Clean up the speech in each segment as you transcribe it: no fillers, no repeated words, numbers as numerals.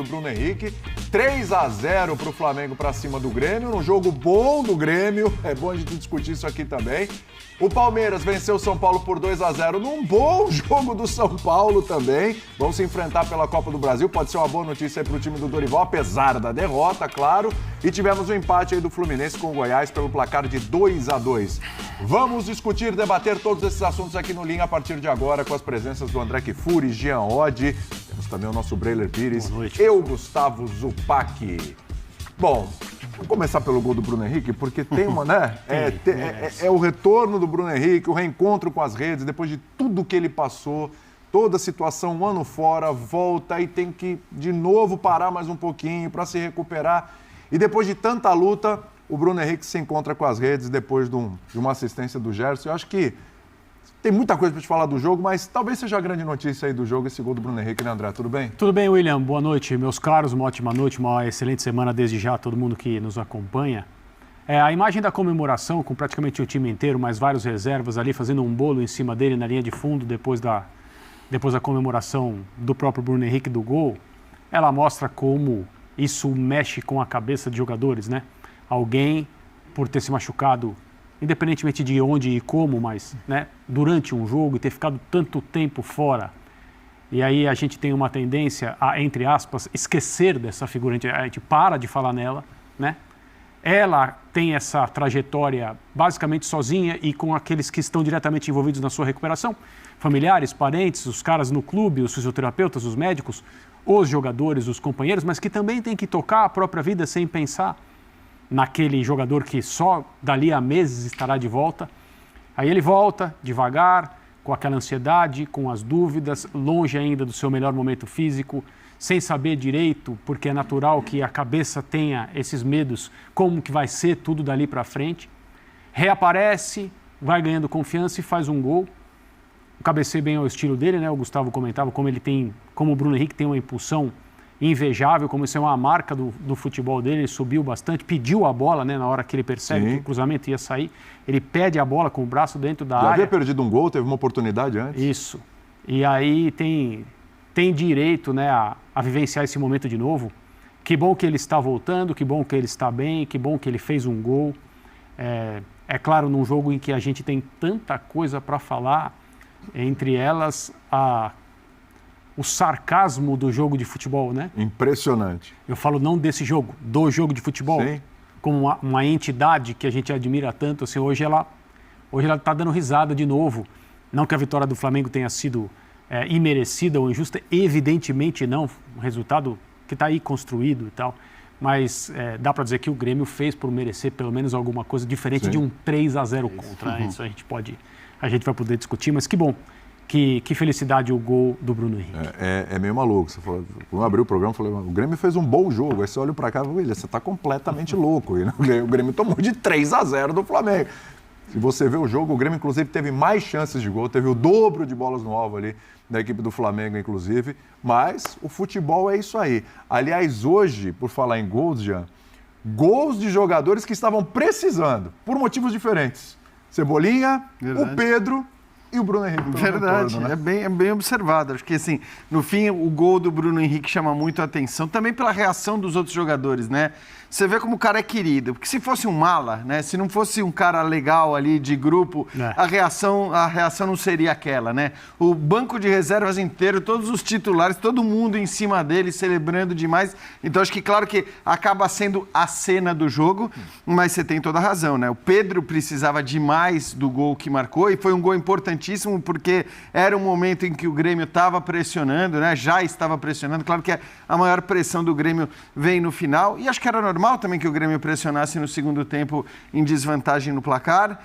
do Bruno Henrique. 3-0 para o Flamengo para cima do Grêmio, num jogo bom do Grêmio. É bom a gente discutir isso aqui também. O Palmeiras venceu o São Paulo por 2-0 num bom jogo do São Paulo também. Vão se enfrentar pela Copa do Brasil. Pode ser uma boa notícia aí para o time do Dorival, apesar da derrota, claro. E tivemos um empate aí do Fluminense com o Goiás pelo placar de 2-2. Vamos discutir, debater todos esses assuntos aqui no Linha a partir de agora com as presenças do André Kfouri, Jean Oddi. Temos também o nosso Breiler Pires. Boa noite. Eu, Gustavo Zupac. Bom, vamos começar pelo gol do Bruno Henrique, porque tem uma, né? É o retorno do Bruno Henrique, o reencontro com as redes, depois de tudo que ele passou, toda a situação, um ano fora, volta e tem que, de novo, parar mais um pouquinho para se recuperar. E depois de tanta luta, o Bruno Henrique se encontra com as redes depois de uma assistência do Gerson. Eu acho que tem muita coisa para te falar do jogo, mas talvez seja a grande notícia aí do jogo, esse gol do Bruno Henrique, né, André? Tudo bem? Tudo bem, William. Boa noite, meus caros. Uma ótima noite, uma excelente semana desde já a todo mundo que nos acompanha. A imagem da comemoração, com praticamente o time inteiro, mais vários reservas ali fazendo um bolo em cima dele na linha de fundo depois da comemoração do próprio Bruno Henrique do gol, ela mostra como isso mexe com a cabeça de jogadores, né? Alguém, por ter se machucado, independentemente de onde e como, mas, né, durante um jogo e ter ficado tanto tempo fora. E aí a gente tem uma tendência a, entre aspas, esquecer dessa figura, a gente para de falar nela, né? Ela tem essa trajetória basicamente sozinha e com aqueles que estão diretamente envolvidos na sua recuperação, familiares, parentes, os caras no clube, os fisioterapeutas, os médicos, os jogadores, os companheiros, mas que também tem que tocar a própria vida sem pensar naquele jogador que só dali a meses estará de volta. Aí ele volta devagar, com aquela ansiedade, com as dúvidas, longe ainda do seu melhor momento físico, sem saber direito, porque é natural que a cabeça tenha esses medos, como que vai ser tudo dali para frente. Reaparece, vai ganhando confiança e faz um gol. O cabeceio bem ao estilo dele, né? O Gustavo comentava como o Bruno Henrique tem uma impulsão invejável, como isso é uma marca do futebol dele. Ele subiu bastante, pediu a bola, né, na hora que ele percebe que o cruzamento ia sair, ele pede a bola com o braço dentro da área. Já havia perdido um gol, teve uma oportunidade antes. Isso. E aí tem direito, né, a vivenciar esse momento de novo. Que bom que ele está voltando, que bom que ele está bem, que bom que ele fez um gol. É claro, num jogo em que a gente tem tanta coisa para falar, entre elas o sarcasmo do jogo de futebol, né? Impressionante. Eu falo não desse jogo, do jogo de futebol. Sim. Como uma entidade que a gente admira tanto. Assim, hoje ela está dando risada de novo. Não que a vitória do Flamengo tenha sido imerecida ou injusta, evidentemente não. Um resultado que está aí construído e tal. Mas dá para dizer que o Grêmio fez por merecer pelo menos alguma coisa diferente de um 3-0 contra. Né? Isso a gente vai poder discutir, mas que bom. Que felicidade o gol do Bruno Henrique. É meio maluco. Você falou, quando eu abri o programa, eu falei, o Grêmio fez um bom jogo. Aí você olha pra cá e fala, William, você tá completamente louco. E o Grêmio tomou de 3-0 do Flamengo. Se você vê o jogo, o Grêmio, inclusive, teve mais chances de gol, teve o dobro de bolas no alvo ali, da equipe do Flamengo, inclusive. Mas o futebol é isso aí. Aliás, hoje, por falar em gols, Jean, gols de jogadores que estavam precisando, por motivos diferentes. Cebolinha, o Pedro e o Bruno Henrique. Verdade, retorno, né? é bem observado. Acho que, assim, no fim, o gol do Bruno Henrique chama muito a atenção, também pela reação dos outros jogadores, né? Você vê como o cara é querido, porque se fosse um mala, né? Se não fosse um cara legal ali de grupo, a reação não seria aquela, né? O banco de reservas inteiro, todos os titulares, todo mundo em cima dele, celebrando demais. Então, acho que, claro que acaba sendo a cena do jogo, mas você tem toda a razão, né? O Pedro precisava demais do gol que marcou e foi um gol importantíssimo porque era um momento em que o Grêmio estava pressionando, né? Já estava pressionando. Claro que a maior pressão do Grêmio vem no final e acho que era normal também que o Grêmio pressionasse no segundo tempo em desvantagem no placar.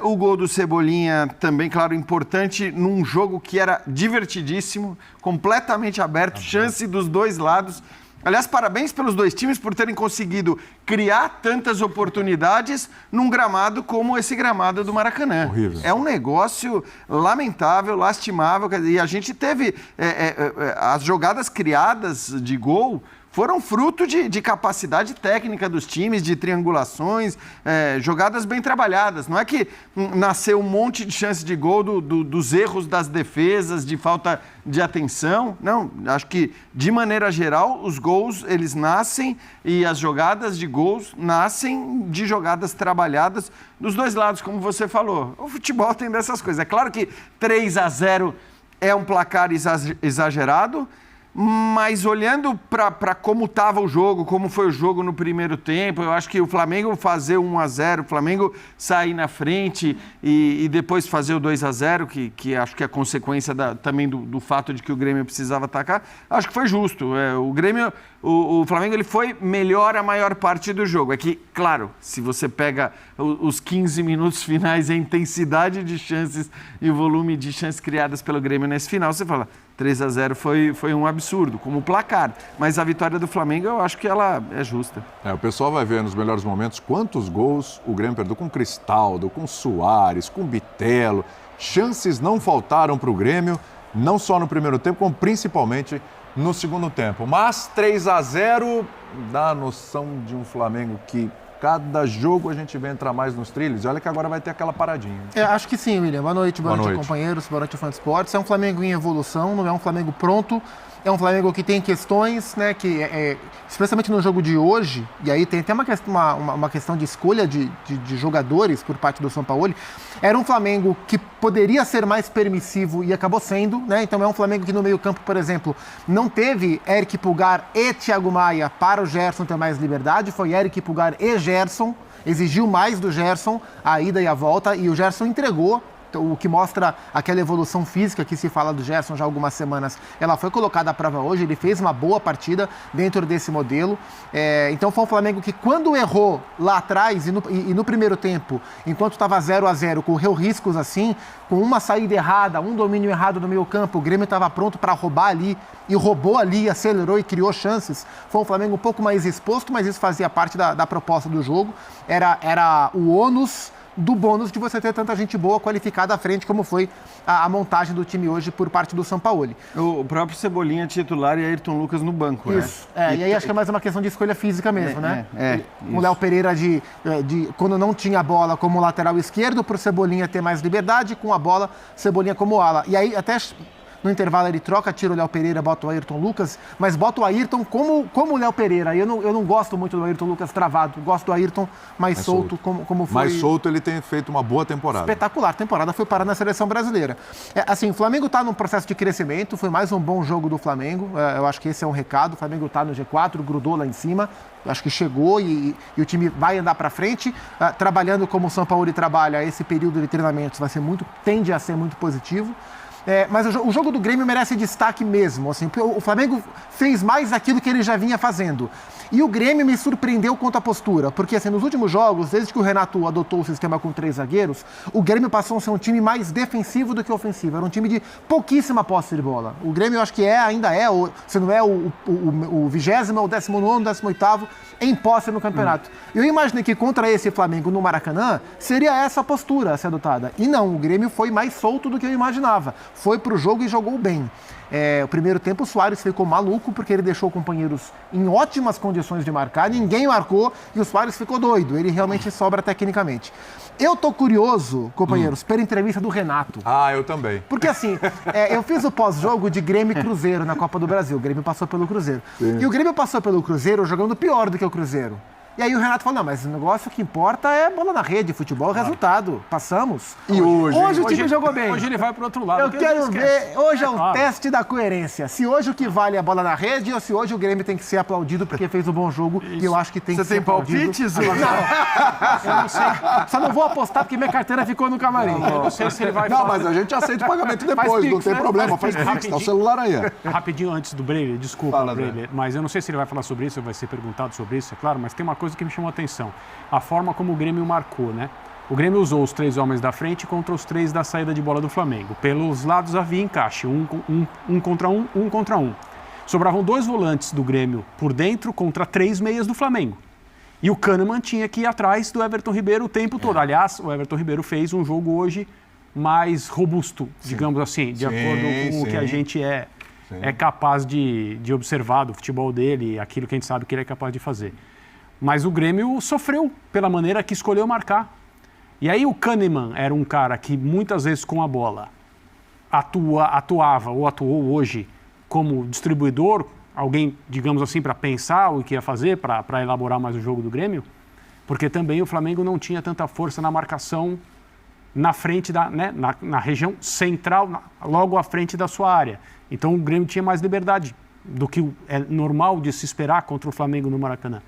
O gol do Cebolinha também, claro, importante num jogo que era divertidíssimo, completamente aberto, chance dos dois lados. Aliás, parabéns pelos dois times por terem conseguido criar tantas oportunidades num gramado como esse gramado do Maracanã. Horrível. É um negócio lamentável, lastimável. E a gente teve as jogadas criadas de gol foram fruto de capacidade técnica dos times, de triangulações, jogadas bem trabalhadas. Não é que nasceu um monte de chance de gol dos erros das defesas, de falta de atenção. Não, acho que, de maneira geral, os gols, eles nascem e as jogadas de gols nascem de jogadas trabalhadas dos dois lados, como você falou. O futebol tem dessas coisas. É claro que 3-0 é um placar exagerado, mas olhando para como estava o jogo, como foi o jogo no primeiro tempo, eu acho que o Flamengo fazer 1-0, o Flamengo sair na frente e depois fazer o 2-0, que acho que é consequência também do fato de que o Grêmio precisava atacar, acho que foi justo. O Flamengo ele foi melhor a maior parte do jogo. É que, claro, se você pega os 15 minutos finais, a intensidade de chances e o volume de chances criadas pelo Grêmio nesse final, você fala, 3-0 foi um absurdo, como placar. Mas a vitória do Flamengo, eu acho que ela é justa. O pessoal vai ver nos melhores momentos quantos gols o Grêmio perdeu com o Cristaldo, com o Soares, com o Bitelo. Chances não faltaram para o Grêmio, não só no primeiro tempo, como principalmente no segundo tempo. Mas 3-0 dá a noção de um Flamengo que cada jogo a gente vê entrar mais nos trilhos. E olha que agora vai ter aquela paradinha. Acho que sim, William. Boa noite, companheiros, boa noite, fã de esportes. É um Flamengo em evolução, não é um Flamengo pronto. É um Flamengo que tem questões, né, especialmente no jogo de hoje, e aí tem até uma questão de escolha de jogadores por parte do Sampaoli. Era um Flamengo que poderia ser mais permissivo e acabou sendo, né? Então é um Flamengo que no meio-campo, por exemplo, não teve Eric Pulgar e Thiago Maia para o Gerson ter mais liberdade, foi Eric Pulgar e Gerson, exigiu mais do Gerson a ida e a volta, e o Gerson entregou. O que mostra aquela evolução física que se fala do Gerson já há algumas semanas, ela foi colocada à prova hoje, ele fez uma boa partida dentro desse modelo. Então foi um Flamengo que, quando errou lá atrás e no primeiro tempo, enquanto estava 0-0, correu riscos assim, com uma saída errada, um domínio errado no meio campo, o Grêmio estava pronto para roubar ali, e roubou ali, acelerou e criou chances. Foi um Flamengo um pouco mais exposto, mas isso fazia parte da proposta do jogo. Era o ônus do bônus de você ter tanta gente boa qualificada à frente, como foi a montagem do time hoje por parte do Sampaoli. O próprio Cebolinha titular e Ayrton Lucas no banco, isso, né? E aí acho que é mais uma questão de escolha física mesmo, né? O Léo Pereira, quando não tinha a bola como lateral esquerdo, para o Cebolinha ter mais liberdade, com a bola, Cebolinha como ala. E aí até no intervalo ele troca, tira o Léo Pereira, bota o Ayrton Lucas, mas bota o Ayrton como o Léo Pereira. Eu não gosto muito do Ayrton Lucas travado, gosto do Ayrton mais solto, como foi. Mais solto, ele tem feito uma boa temporada. Espetacular, temporada foi parar na seleção brasileira. Assim, o Flamengo está num processo de crescimento, foi mais um bom jogo do Flamengo, eu acho que esse é um recado, o Flamengo está no G4, grudou lá em cima, acho que chegou e o time vai andar para frente, trabalhando como o Sampaoli trabalha, esse período de treinamentos tende a ser muito positivo. Mas o jogo do Grêmio merece destaque mesmo, assim, porque o Flamengo fez mais aquilo que ele já vinha fazendo. E o Grêmio me surpreendeu quanto à postura, porque assim, nos últimos jogos, desde que o Renato adotou o sistema com 3 zagueiros, o Grêmio passou a ser um time mais defensivo do que ofensivo. Era um time de pouquíssima posse de bola. O Grêmio, eu acho que ainda é, se não é o 20º, o 19º, 18º em posse no campeonato. Eu imaginei que contra esse Flamengo no Maracanã, seria essa a postura a ser adotada. E não, o Grêmio foi mais solto do que eu imaginava. Foi pro jogo e jogou bem. O primeiro tempo o Soares ficou maluco porque ele deixou companheiros em ótimas condições de marcar, ninguém marcou e o Soares ficou doido, ele realmente sobra tecnicamente. Eu tô curioso, companheiros, pela entrevista do Renato. Eu também. Porque assim, eu fiz o pós-jogo de Grêmio e Cruzeiro na Copa do Brasil, o Grêmio passou pelo Cruzeiro. Sim. E o Grêmio passou pelo Cruzeiro jogando pior do que o Cruzeiro. E aí o Renato falou, não, mas o negócio que importa é bola na rede, futebol, resultado. Passamos. E hoje o time jogou bem. Hoje ele vai pro outro lado. Eu quero ver, hoje é um teste da coerência. Se hoje o que vale é a bola na rede ou se hoje o Grêmio tem que ser aplaudido porque fez um bom jogo. Isso. E eu acho que tem que ser aplaudido. Você tem palpites? Não, eu não sei. Só não vou apostar porque minha carteira ficou no camarim. Eu não sei se ele vai falar. Não, mas a gente aceita o pagamento depois, não tem problema. Faz pix, tá o celular aí. Rapidinho antes do Breyer, desculpa, Breyer, mas eu não sei se ele vai falar sobre isso, vai ser perguntado sobre isso, é claro, mas tem uma coisa que me chamou a atenção. A forma como o Grêmio marcou, né? O Grêmio usou os 3 homens da frente contra os 3 da saída de bola do Flamengo. Pelos lados havia encaixe, um contra um. Sobravam 2 volantes do Grêmio por dentro contra 3 meias do Flamengo. E o Kahneman tinha que ir atrás do Everton Ribeiro o tempo todo. Aliás, o Everton Ribeiro fez um jogo hoje mais robusto, digamos assim, de acordo com o que a gente é capaz de observar do futebol dele, aquilo que a gente sabe que ele é capaz de fazer. Mas o Grêmio sofreu pela maneira que escolheu marcar. E aí o Kahneman era um cara que muitas vezes com a bola atuava ou atuou hoje como distribuidor, alguém, digamos assim, para pensar o que ia fazer, para elaborar mais o jogo do Grêmio, porque também o Flamengo não tinha tanta força na marcação na frente, na região central, logo à frente da sua área. Então o Grêmio tinha mais liberdade do que é normal de se esperar contra o Flamengo no Maracanã.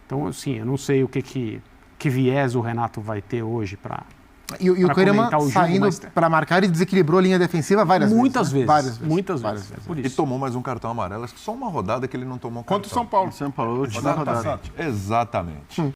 Então, assim, eu não sei o que viés o Renato vai ter hoje para E o Kahneman saindo para marcar e desequilibrou a linha defensiva várias vezes. Muitas vezes. E tomou mais um cartão amarelo. Acho que só uma rodada que ele não tomou Contra o São Paulo. São Paulo, última Rodada rodada. passada. Exatamente.